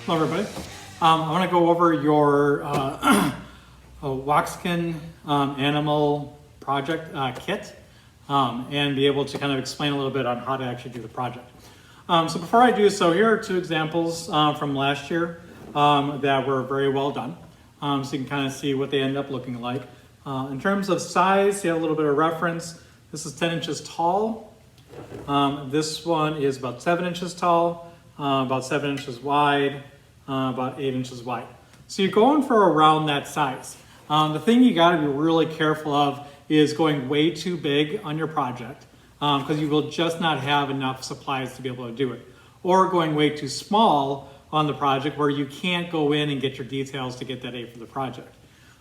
Hello everybody. I want to go over your Oaxacan animal project kit and be able to kind of explain a little bit on how to actually do the project. So before I do so, here are two examples from last year that were very well done. So you can kind of see what they end up looking like. In terms of size, you have a little bit of reference. This is 10 inches tall. This one is about 7 inches tall, about 7 inches wide, about 8 inches wide. So you're going for around that size. The thing you got to be really careful of is going way too big on your project because you will just not have enough supplies to be able to do it. Or going way too small on the project where you can't go in and get your details to get that A for the project.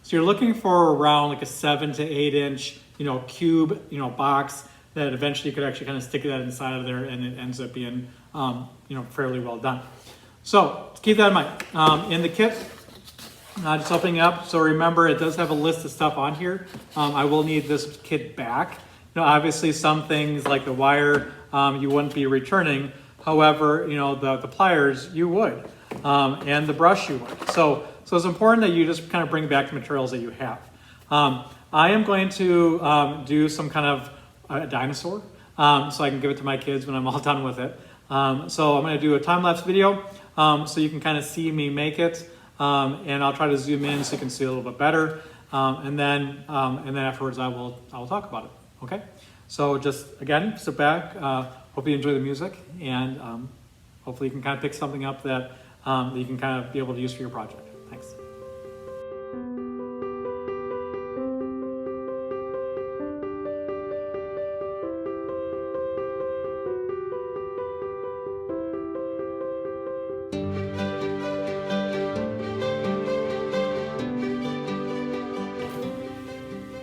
So you're looking for around like a 7 to 8 inch, cube, box that eventually you could actually kind of stick that inside of there and it ends up being, fairly well done. So keep that in mind. In the kit, just opening up. So remember, it does have a list of stuff on here. I will need this kit back. Obviously some things like the wire, you wouldn't be returning. However, the pliers, you would, and the brush you would. So it's important that you just kind of bring back the materials that you have. I am going to do some kind of a dinosaur, so I can give it to my kids when I'm all done with it. So I'm going to do a time-lapse video, so you can kind of see me make it, and I'll try to zoom in so you can see a little bit better, and then afterwards I will talk about it. Okay, so just again, sit back. Hope you enjoy the music, and hopefully you can kind of pick something up that you can kind of be able to use for your project. Thanks.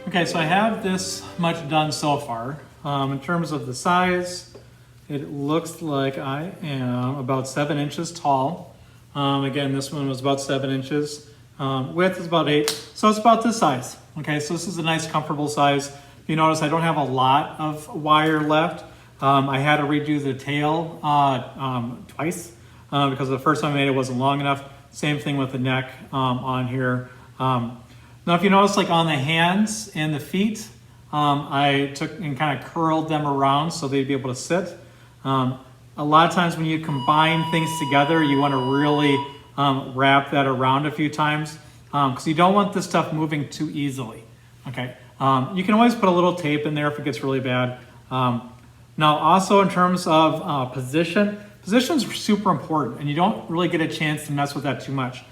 Okay, so I have this much done so far. In terms of the size, it looks like I am about 7 inches tall. Again, this one was about 7 inches. Width is about 8, so it's about this size. Okay, so this is a nice, comfortable size. You notice I don't have a lot of wire left. I had to redo the tail twice because the first time I made it wasn't long enough. Same thing with the neck on here. Now, if you notice, like on the hands and the feet, I took and kind of curled them around so they'd be able to sit. A lot of times when you combine things together, you want to really wrap that around a few times because you don't want this stuff moving too easily. Okay, you can always put a little tape in there if it gets really bad. Now, also in terms of position is super important, and you don't really get a chance to mess with that too much.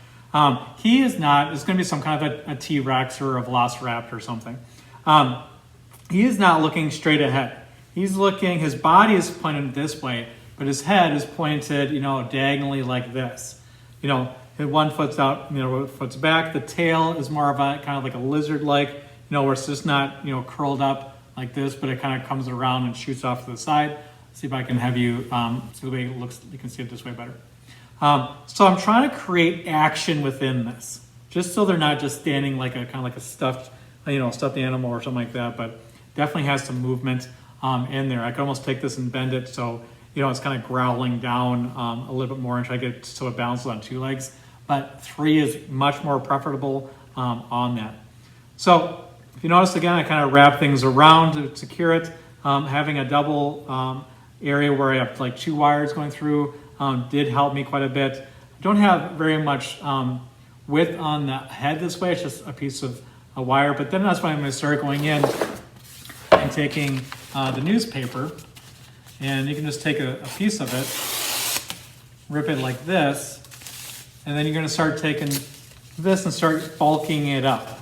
He is not, it's going to be some kind of a T-Rex or a Velociraptor or something. He is not looking straight ahead. He's looking, his body is pointed this way, but his head is pointed, diagonally like this. One foot's out, foot's back. The tail is more of a kind of like a lizard-like, where it's just not, curled up like this, but it kind of comes around and shoots off to the side. Let's see if I can have you see the way it looks. You can see it this way better. So I'm trying to create action within this, just so they're not just standing like a kind of like a stuffed animal or something like that, but definitely has some movement in there. I can almost take this and bend it so it's kind of growling down a little bit more and try to get it so it balances on 2 legs. But 3 is much more preferable on that. So if you notice again, I kind of wrap things around to secure it. Having a double area where I have like 2 wires going through did help me quite a bit. I don't have very much width on the head this way. It's just a piece of a wire, but then that's when I'm going to start going in and taking the newspaper, and you can just take a piece of it, rip it like this, and then you're going to start taking this and start bulking it up.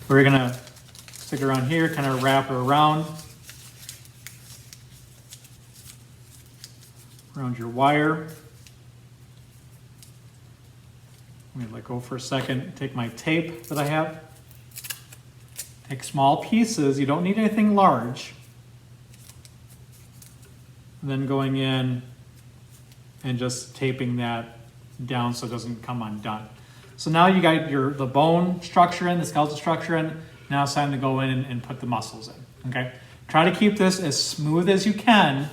We're going to stick it around here, kind of wrap it around your wire. I'm going to let go for a second, take my tape that I have. Take small pieces, you don't need anything large. And then going in and just taping that down so it doesn't come undone. So now you got the bone structure in, the skeletal structure in. Now it's time to go in and put the muscles in, okay? Try to keep this as smooth as you can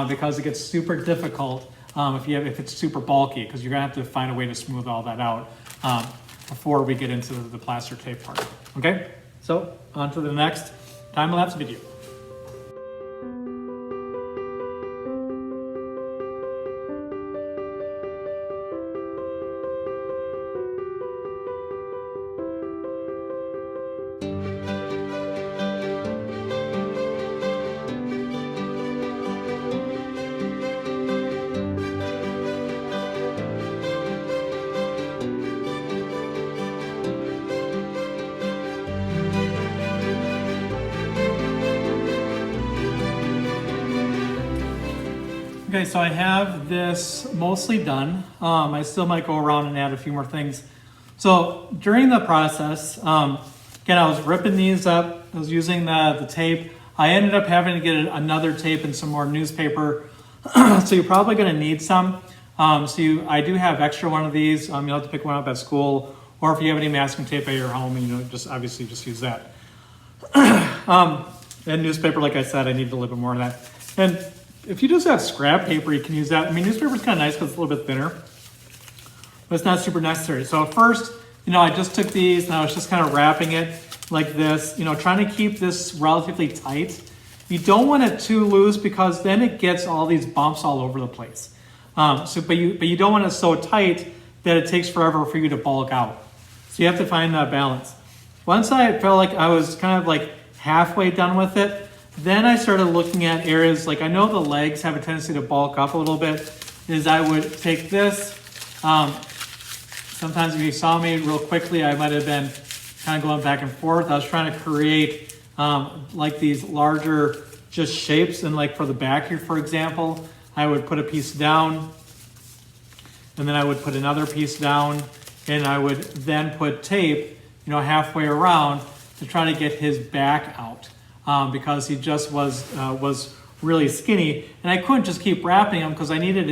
because it gets super difficult if it's super bulky, because you're gonna have to find a way to smooth all that out before we get into the plaster tape part. Okay, so on to the next time-lapse video. Okay, so I have this mostly done. I still might go around and add a few more things. So during the process, again, I was ripping these up. I was using the tape. I ended up having to get another tape and some more newspaper. So you're probably going to need some. I do have extra one of these. You'll have to pick one up at school, or if you have any masking tape at your home, just obviously just use that. And newspaper, like I said, I need a little bit more of that. And if you just have scrap paper, you can use that. I mean, newspaper is kind of nice because it's a little bit thinner, but it's not super necessary. So at first, I just took these and I was just kind of wrapping it like this, trying to keep this relatively tight. You don't want it too loose because then it gets all these bumps all over the place. But you don't want it so tight that it takes forever for you to bulk out. So you have to find that balance. Once I felt like I was kind of like halfway done with it, then I started looking at areas, like I know the legs have a tendency to bulk up a little bit, is I would take this. Sometimes if you saw me real quickly, I might have been kind of going back and forth. I was trying to create like these larger just shapes, and like for the back here, for example, I would put a piece down, and then I would put another piece down, and I would then put tape, halfway around to try to get his back out. Because he just was really skinny, and I couldn't just keep wrapping him because I needed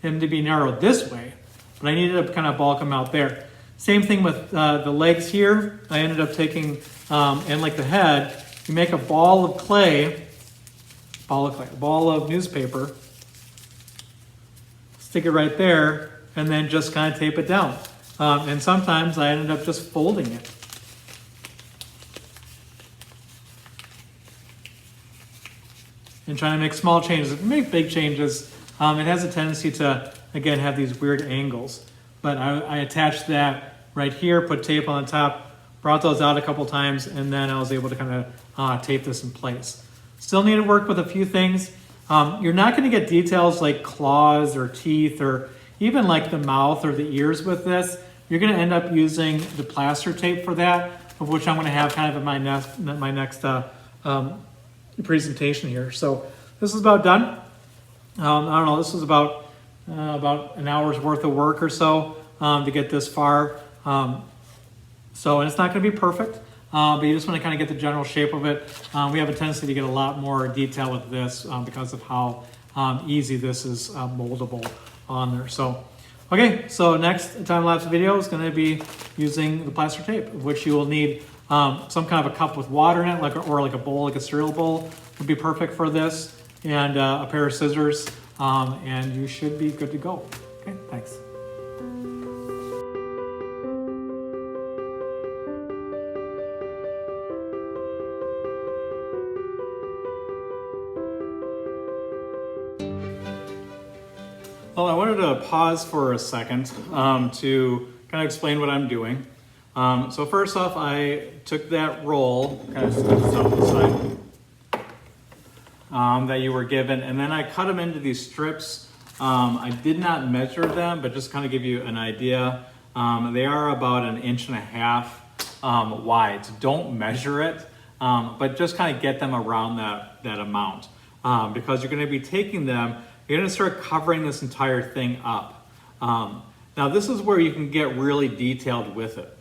him to be narrowed this way, but I needed to kind of bulk him out there. Same thing with the legs here. I ended up taking, and like the head, you make a ball of newspaper, stick it right there, and then just kind of tape it down. And sometimes I ended up just folding it. And trying to make small changes. If you make big changes, it has a tendency to, again, have these weird angles. But I attached that right here, put tape on the top, brought those out a couple times, and then I was able to kind of tape this in place. Still need to work with a few things. You're not going to get details like claws or teeth or even like the mouth or the ears with this. You're going to end up using the plaster tape for that, of which I'm going to have kind of in my next presentation here. So this is about done. I don't know, this was about an hour's worth of work or so to get this far. And it's not going to be perfect, but you just want to kind of get the general shape of it. We have a tendency to get a lot more detail with this because of how easy this is moldable on there. So, okay, so next time-lapse video is going to be using the plaster tape, which you will need some kind of a cup with water in it, or like a bowl, like a cereal bowl would be perfect for this, and a pair of scissors, and you should be good to go. Okay, thanks. Well, I wanted to pause for a second to kind of explain what I'm doing. So first off, I took that roll, kind of stuck this off the side, that you were given, and then I cut them into these strips. I did not measure them, but just kind of give you an idea. They are about 1.5 inches wide. So don't measure it, but just kind of get them around that amount. Because you're going to be taking them, you're going to start covering this entire thing up. Now this is where you can get really detailed with it.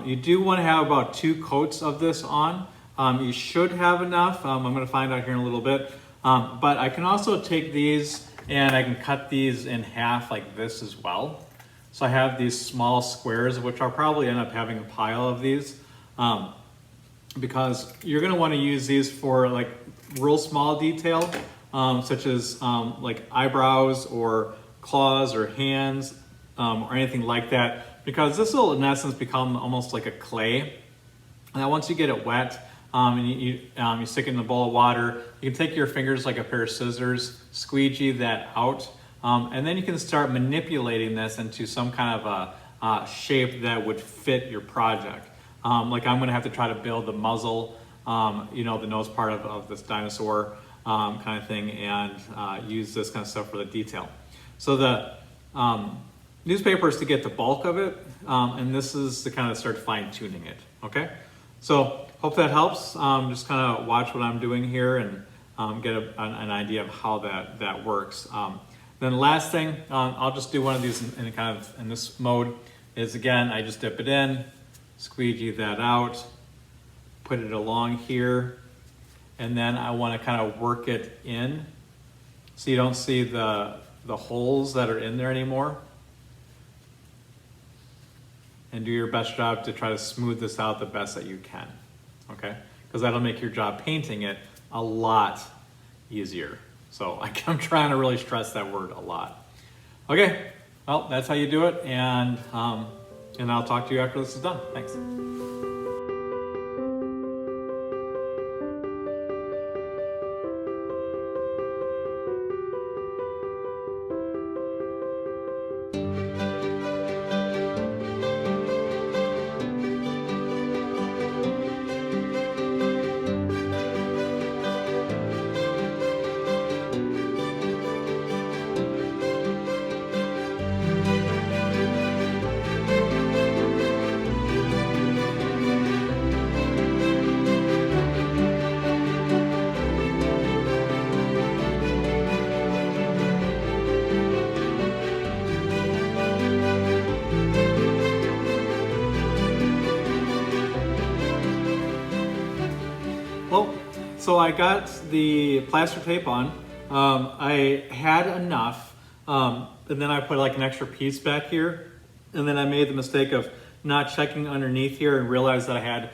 You do want to have about 2 coats of this on. You should have enough. I'm going to find out here in a little bit. But I can also take these and I can cut these in half like this as well. So I have these small squares, which I'll probably end up having a pile of these, because you're going to want to use these for like real small detail, such as like eyebrows or claws or hands or anything like that, because this will in essence become almost like a clay. Now once you get it wet and you stick it in a bowl of water, you can take your fingers like a pair of scissors, squeegee that out, and then you can start manipulating this into some kind of a shape that would fit your project. Like I'm gonna have to try to build the muzzle, the nose part of this dinosaur kind of thing, and use this kind of stuff for the detail. So the newspaper is to get the bulk of it, and this is to kind of start fine tuning it, okay? So hope that helps. Just kind of watch what I'm doing here and get an idea of how that works. Then the last thing, I'll just do one of these in this mode, is again, I just dip it in, squeegee that out, put it along here, and then I want to kind of work it in so you don't see the holes that are in there anymore. And do your best job to try to smooth this out the best that you can, okay? Because that'll make your job painting it a lot easier. So I'm trying to really stress that word a lot. Okay, well, that's how you do it, and I'll talk to you after this is done. Thanks. Well, so I got the plaster tape on. I had enough, and then I put like an extra piece back here, and then I made the mistake of not checking underneath here and realized that I had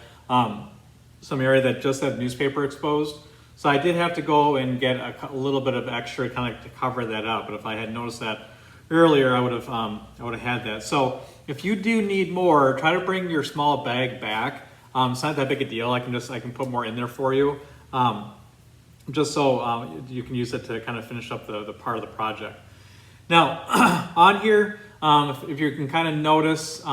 some area that just had newspaper exposed. So I did have to go and get a little bit of extra kind of to cover that up. But if I had noticed that earlier, I would have had that. So if you do need more, try to bring your small bag back. It's not that big a deal. I can put more in there for you, just so you can use it to kind of finish up the part of the project. Now on here, if you can kind of notice,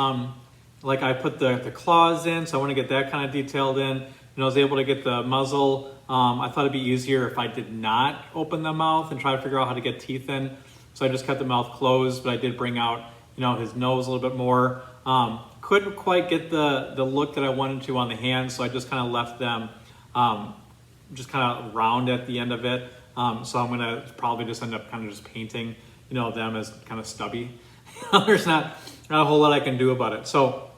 like I put the claws in, so I want to get that kind of detailed in. I was able to get the muzzle. I thought it'd be easier if I did not open the mouth and try to figure out how to get teeth in. So I just kept the mouth closed, but I did bring out, his nose a little bit more. Couldn't quite get the look that I wanted to on the hands, so I just kind of left them just kind of round at the end of it. So I'm gonna probably just end up kind of just painting, them as kind of stubby. There's not a whole lot I can do about it. So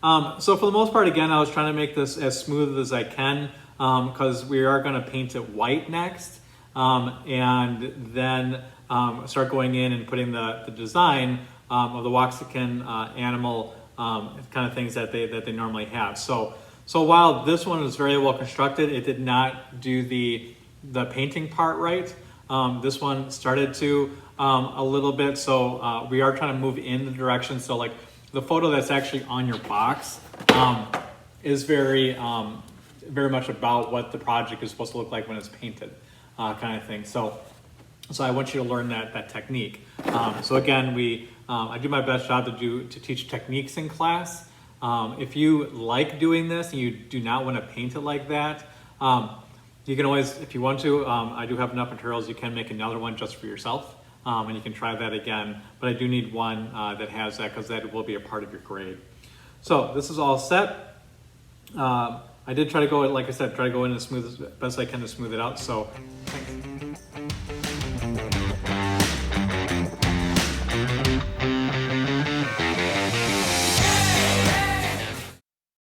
for the most part, again, I was trying to make this as smooth as I can because we are gonna paint it white next, and then start going in and putting the design of the Oaxacan animal kind of things that they normally have. So while this one was very well constructed, it did not do the painting part right. This one started to a little bit. So we are trying to move in the direction. So like the photo that's actually on your box is very much about what the project is supposed to look like when it's painted, kind of thing. So I want you to learn that technique. So again, I do my best job to teach techniques in class. If you like doing this and you do not want to paint it like that, you can always, if you want to, I do have enough materials, you can make another one just for yourself, and you can try that again. But I do need one that has that, because that will be a part of your grade. So this is all set. I did try to go, like I said, try to go in as smooth as best I can to smooth it out. So thanks.